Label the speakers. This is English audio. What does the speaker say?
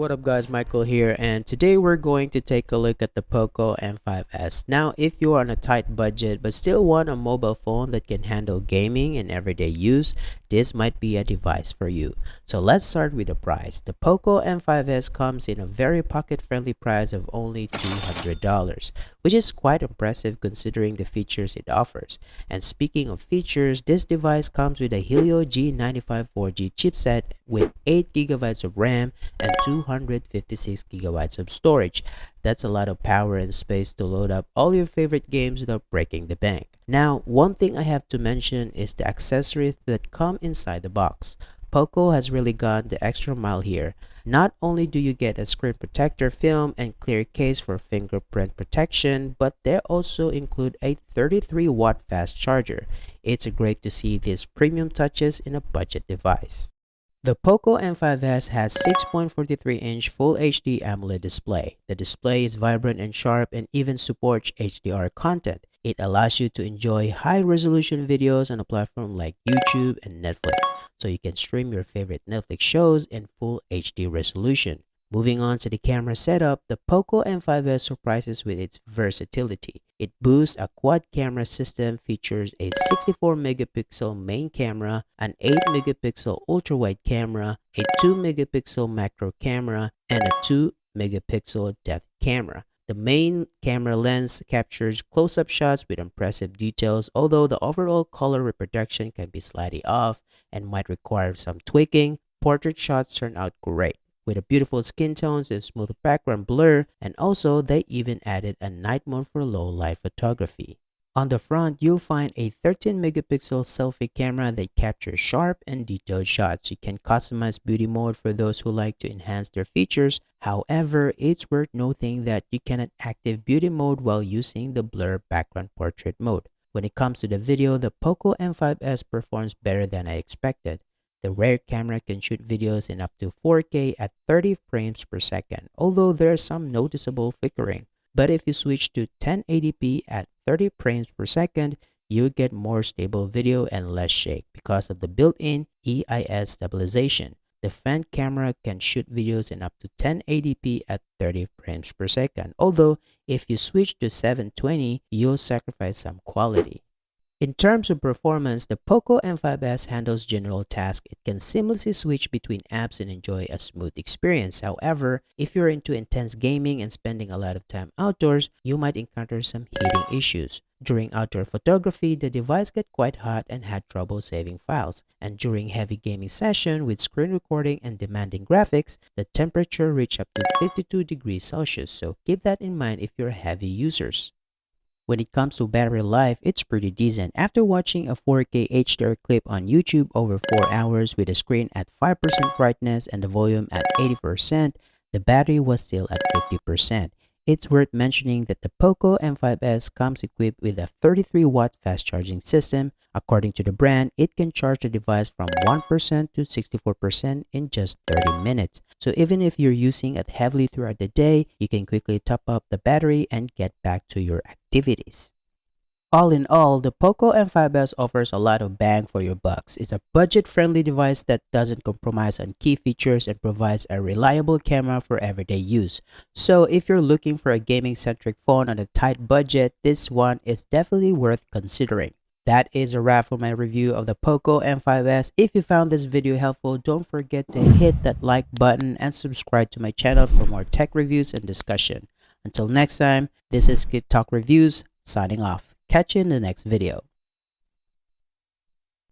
Speaker 1: What up guys, Michael here, and today we're going to take a look at the POCO M5s. Now, if you are on a tight budget but still want a mobile phone that can handle gaming and everyday use, this might be a device for you. So let's start with the price. The POCO M5s comes in a very pocket-friendly price of only $200, which is quite impressive considering the features it offers. And speaking of features, this device comes with a Helio G95 4G chipset with 8GB of RAM and 256GB of storage. That's a lot of power and space to load up all your favorite games without breaking the bank. Now, one thing I have to mention is the accessories that come inside the box. POCO has really gone the extra mile here. Not only do you get a screen protector film and clear case for fingerprint protection, but they also include a 33-watt fast charger. It's great to see these premium touches in a budget device. The POCO M5s has 6.43-inch Full HD AMOLED display. The display is vibrant and sharp and even supports HDR content. It allows you to enjoy high-resolution videos on a platform like YouTube and Netflix, so you can stream your favorite Netflix shows in Full HD resolution. Moving on to the camera setup, the POCO M5s surprises with its versatility. It boasts a quad camera system, features a 64-megapixel main camera, an 8-megapixel ultra-wide camera, a 2-megapixel macro camera, and a 2-megapixel depth camera. The main camera lens captures close-up shots with impressive details, although the overall color reproduction can be slightly off and might require some tweaking. Portrait shots turn out great, with a beautiful skin tones and smooth background blur, and also they even added a night mode for low light photography. On the front, you'll find a 13-megapixel selfie camera that captures sharp and detailed shots. You can customize beauty mode for those who like to enhance their features. However, it's worth noting that you cannot activate beauty mode while using the blur background portrait mode. When it comes to the video, the POCO M5s performs better than I expected. The rear camera can shoot videos in up to 4K at 30 frames per second, although there's some noticeable flickering. But if you switch to 1080p at 30 frames per second, you get more stable video and less shake because of the built-in EIS stabilization. The front camera can shoot videos in up to 1080p at 30 frames per second, although if you switch to 720, you'll sacrifice some quality. In terms of performance, the POCO M5s handles general tasks. It can seamlessly switch between apps and enjoy a smooth experience. However, if you're into intense gaming and spending a lot of time outdoors, you might encounter some heating issues. During outdoor photography, the device got quite hot and had trouble saving files. And during heavy gaming session with screen recording and demanding graphics, the temperature reached up to 52 degrees Celsius, so keep that in mind if you're heavy users. When it comes to battery life, it's pretty decent. After watching a 4K HDR clip on YouTube over 4 hours with the screen at 5% brightness and the volume at 80%, the battery was still at 50%. It's worth mentioning that the POCO M5s comes equipped with a 33-watt fast charging system. According to the brand, it can charge the device from 1% to 64% in just 30 minutes. So even if you're using it heavily throughout the day, you can quickly top up the battery and get back to your activities. All in all, the POCO M5s offers a lot of bang for your bucks. It's a budget-friendly device that doesn't compromise on key features and provides a reliable camera for everyday use. So if you're looking for a gaming-centric phone on a tight budget, this one is definitely worth considering. That is a wrap for my review of the POCO M5s. If you found this video helpful, don't forget to hit that like button and subscribe to my channel for more tech reviews and discussion. Until next time, this is Kid Talk Reviews signing off. Catch you in the next video.